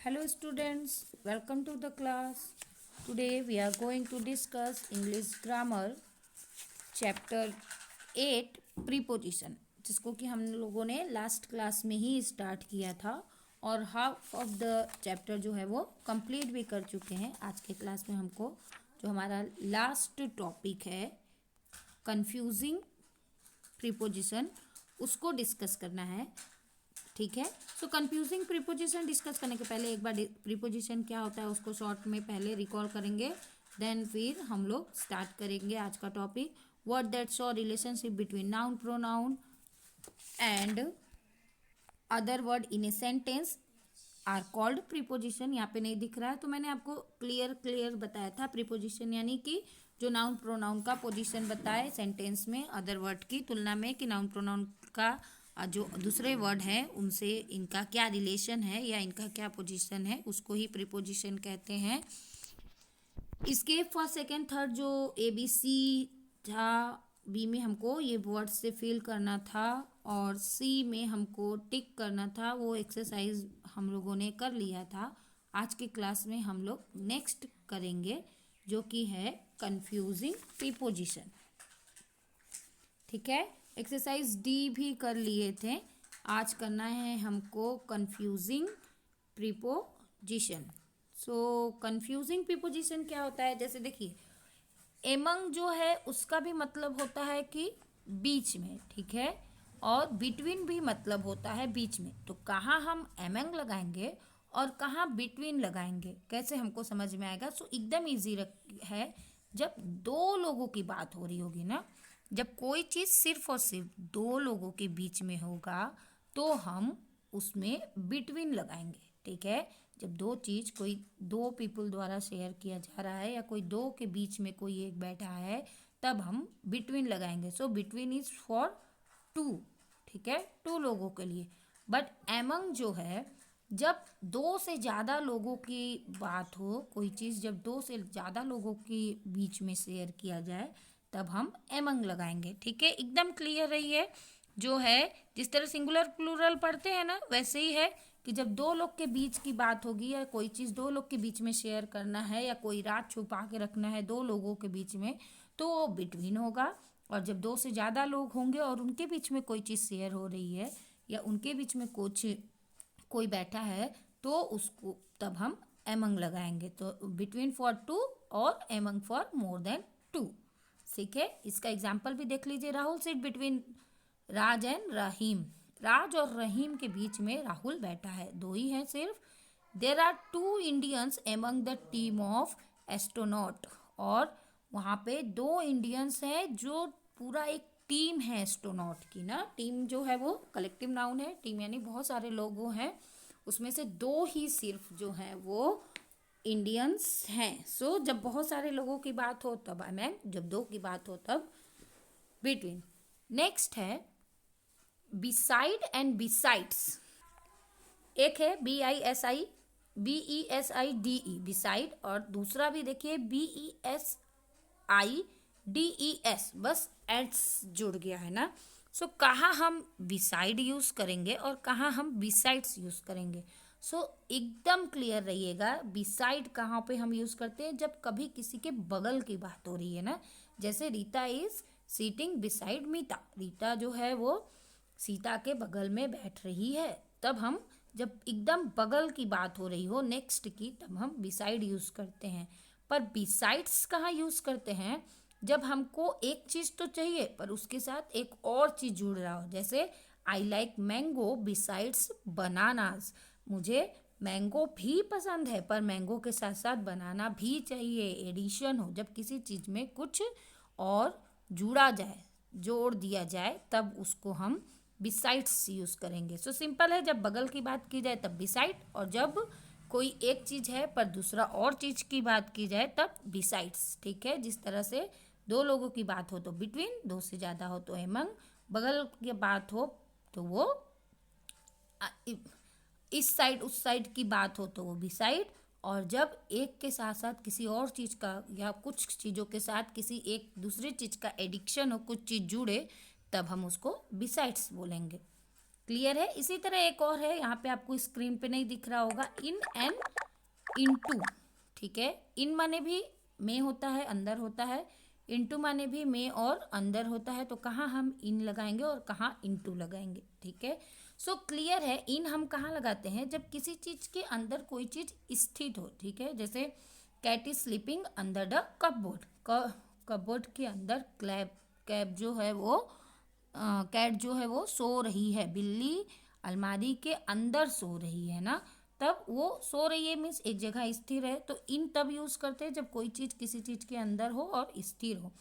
Hello students, welcome to the class. Today we are going to discuss English grammar chapter 8 preposition, जिसको कि हम लोगों ने last class में ही स्टार्ट किया था और हाफ ऑफ द चैप्टर जो है वो कंप्लीट भी कर चुके हैं। आज के क्लास में हमको जो हमारा लास्ट टॉपिक है कंफ्यूजिंग प्रीपोजिशन उसको डिस्कस करना है। ठीक है, सो कंफ्यूजिंग प्रीपोजिशन डिस्कस करने के पहले एक बार प्रीपोजिशन क्या होता है उसको शॉर्ट में पहले रिकॉल करेंगे, देन फिर हम लोग स्टार्ट करेंगे आज का topic. Word that show relationship between noun pronoun and other word in a sentence are called preposition. यहाँ पे नहीं दिख रहा है तो मैंने आपको क्लियर बताया था। प्रीपोजिशन यानी कि जो नाउन प्रोनाउन का पोजीशन बताए सेंटेंस में अदर वर्ड की तुलना में, कि नाउन प्रोनाउन का जो दूसरे वर्ड है उनसे इनका क्या रिलेशन है या इनका क्या पोजीशन है, उसको ही प्रीपोजिशन कहते हैं। इसके फर्स्ट सेकंड थर्ड जो ए बी सी था, बी में हमको ये वर्ड से फिल करना था और सी में हमको टिक करना था, वो एक्सरसाइज हम लोगों ने कर लिया था। आज के क्लास में हम लोग नेक्स्ट करेंगे जो कि है कंफ्यूजिंग प्रीपोजिशन। ठीक है, एक्सरसाइज डी भी कर लिए थे, आज करना है हमको confusing preposition. So confusing preposition क्या होता है, जैसे देखिए एमंग जो है उसका भी मतलब होता है कि बीच में, ठीक है, और बिटवीन भी मतलब होता है बीच में। तो कहाँ हम एमंग लगाएंगे और कहाँ बिटवीन लगाएंगे, कैसे हमको समझ में आएगा। सो एकदम ईजी है, जब दो लोगों की बात हो रही होगी ना, जब कोई चीज़ सिर्फ और सिर्फ दो लोगों के बीच में होगा तो हम उसमें बिटवीन लगाएंगे। ठीक है, जब दो चीज़ कोई दो पीपल द्वारा शेयर किया जा रहा है या कोई दो के बीच में कोई एक बैठा है तब हम बिटवीन लगाएंगे। So between is for two, ठीक है, टू लोगों के लिए। बट एमंग जो है, जब दो से ज़्यादा लोगों की बात हो, कोई चीज़ जब दो से ज़्यादा लोगों के बीच में शेयर किया जाए तब हम एमंग लगाएंगे। ठीक है, एकदम क्लियर रही है। जो है जिस तरह सिंगुलर प्लूरल पढ़ते हैं ना, वैसे ही है कि जब दो लोग के बीच की बात होगी या कोई चीज़ दो लोग के बीच में शेयर करना है या कोई राज छुपा के रखना है दो लोगों के बीच में तो वो बिटवीन होगा। और जब दो से ज़्यादा लोग होंगे और उनके बीच में कोई चीज़ शेयर हो रही है या उनके बीच में कोई बैठा है तो उसको तब हम एमंग लगाएंगे। तो बिटवीन फॉर टू और among for more than two. ठीक है, इसका एग्जाम्पल भी देख लीजिए। Rahul sit between Raj and Rahim, Raj और रहीम के बीच में राहुल बैठा है, दो ही हैं सिर्फ। There are two Indians among the team of astronaut, और वहाँ पे दो इंडियंस हैं जो पूरा एक टीम है एस्ट्रोनॉट की ना। टीम जो है वो कलेक्टिव नाउन है, टीम यानी बहुत सारे लोग हैं, उसमें से दो ही सिर्फ जो हैं वो इंडियंस हैं। सो जब बहुत सारे लोगों की बात हो तब एमंग, जब दो की बात हो तब बिटवीन। नेक्स्ट है बिसाइड एंड बिसाइड्स। एक है BISIDE बिसाइड, और दूसरा भी देखिए BESIDES, बस एड्स जुड़ गया है ना। सो कहाँ हम बिसाइड यूज करेंगे और कहाँ हम बिसाइड्स यूज करेंगे। सो एकदम क्लियर रहिएगा, बिसाइड कहाँ पे हम यूज करते हैं, जब कभी किसी के बगल की बात हो रही है ना। जैसे रीता इज सीटिंग बिसाइड मीता, रीता जो है वो सीता के बगल में बैठ रही है, तब हम जब एकदम बगल की बात हो रही हो नेक्स्ट की तब हम बिसाइड यूज करते हैं। पर बिसाइड्स कहाँ यूज करते हैं, जब हमको एक चीज़ तो चाहिए पर उसके साथ एक और चीज़ जुड़ रहा हो। जैसे I like mango besides bananas, मुझे मैंगो भी पसंद है पर मैंगो के साथ साथ बनाना भी चाहिए, एडिशन हो। जब किसी चीज़ में कुछ और जुड़ा जाए, जोड़ दिया जाए, तब उसको हम बिसाइड्स यूज़ करेंगे। सो सिंपल है, जब बगल की बात की जाए तब बिसाइड, और जब कोई एक चीज़ है पर दूसरा और चीज़ की बात की जाए तब बिसाइड्स। ठीक है, जिस तरह से दो लोगों की बात हो तो बिटवीन, दो से ज़्यादा हो तो एमंग, बगल की बात हो तो वो इस साइड उस साइड की बात हो तो वो बिसाइड, और जब एक के साथ साथ किसी और चीज़ का या कुछ चीज़ों के साथ किसी एक दूसरी चीज़ का एडिक्शन हो, कुछ चीज़ जुड़े, तब हम उसको बिसाइड्स बोलेंगे। क्लियर है। इसी तरह एक और है, यहाँ पे आपको स्क्रीन पे नहीं दिख रहा होगा, इन एंड इनटू। ठीक है, इन माने भी में होता है, अंदर होता है, इनटू माने भी में और अंदर होता है। तो कहाँ हम इन लगाएंगे और कहाँ इनटू लगाएंगे। ठीक है, सो क्लियर है। इन हम कहाँ लगाते हैं, जब किसी चीज के अंदर कोई चीज स्थित हो। ठीक है, जैसे cat is sleeping under the cupboard, cupboard के अंदर कैट जो है वो कैट जो है वो सो रही है, बिल्ली अलमारी के अंदर सो रही है ना, तब वो सो रही है मीन्स एक जगह स्थिर है। तो इन तब यूज करते हैं जब कोई चीज किसी चीज के अंदर हो और स्थिर हो।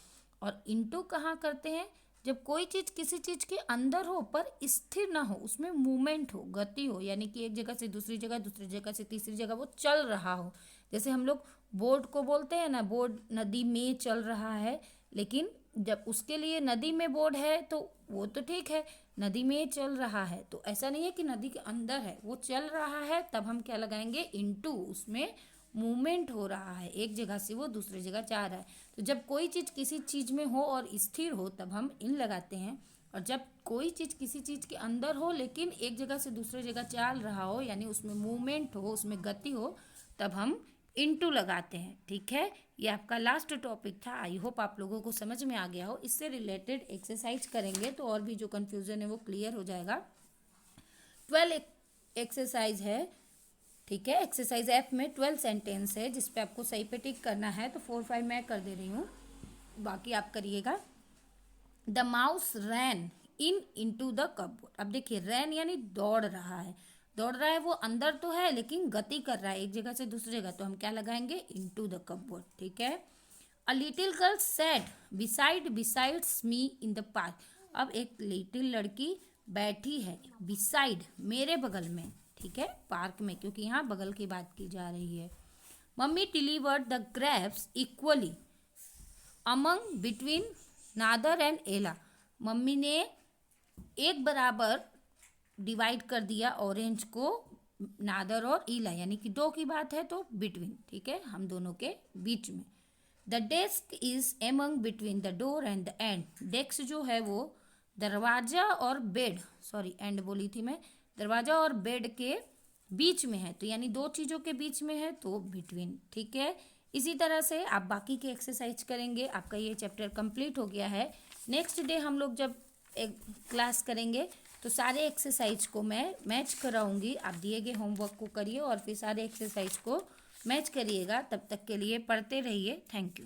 और इनटू कहाँ करते हैं, जब कोई चीज किसी चीज के अंदर हो पर स्थिर ना हो, उसमें मूवमेंट हो, गति हो, यानी कि एक जगह से दूसरी जगह, दूसरी जगह से तीसरी जगह वो चल रहा हो। जैसे हम लोग बोट को बोलते हैं ना, बोट नदी में चल रहा है, लेकिन जब उसके लिए नदी में बोर्ड है तो वो तो ठीक है, नदी में चल रहा है। तो ऐसा नहीं है कि नदी के अंदर है, वो चल रहा है, तब हम क्या लगाएंगे, इनटू। उसमें मूवमेंट हो रहा है, एक जगह से वो दूसरी जगह जा रहा है। तो जब कोई चीज़ किसी चीज़ में हो और स्थिर हो तब हम इन लगाते हैं। और जब कोई चीज़ किसी चीज़ के अंदर हो लेकिन एक जगह से दूसरी जगह चल रहा हो, यानी उसमें मूवमेंट हो, उसमें गति हो, तब हम इनटू लगाते हैं। ठीक है, ये आपका लास्ट टॉपिक था। आई होप आप लोगों को समझ में आ गया हो। इससे रिलेटेड एक्सरसाइज करेंगे तो और भी जो कन्फ्यूजन है वो क्लियर हो जाएगा। 12 एक्सरसाइज है। ठीक है, एक्सरसाइज एफ में 12 सेंटेंस है जिसपे आपको सही पे टिक करना है। तो 4 5 मैं कर दे रही हूँ, बाकी आप करिएगा। The mouse ran into the cupboard. अब देखिए, रैन यानी दौड़ रहा है, दौड़ रहा है, वो अंदर तो है लेकिन गति कर रहा है एक जगह से दूसरी जगह, तो हम क्या लगाएंगे, इनटू द कपबोर्ड। ठीक है। A little girl sad besides me in the park. अब एक लिटिल लड़की बैठी है बिसाइड, मेरे बगल में। ठीक है, पार्क में, क्योंकि यहाँ बगल की बात की जा रही है। Mummy delivered the grapes equally among between Nadar and Ella. Mummy ने एक बराबर डिवाइड कर दिया ऑरेंज को नादर और ईला, यानी कि दो की बात है तो बिटवीन। ठीक है, हम दोनों के बीच में। The desk is among between the door and the end. Desk जो है वो दरवाजा और बेड, सॉरी एंड बोली थी मैं, दरवाजा और बेड के बीच में है, तो यानी दो चीज़ों के बीच में है तो बिटवीन। ठीक है, इसी तरह से आप बाकी के एक्सरसाइज करेंगे। आपका ये चैप्टर कंप्लीट हो गया है। नेक्स्ट डे हम लोग जब एक क्लास करेंगे तो सारे एक्सरसाइज को मैं मैच कराऊंगी। आप दिए गए होमवर्क को करिए और फिर सारे एक्सरसाइज को मैच करिएगा। तब तक के लिए पढ़ते रहिए। Thank you.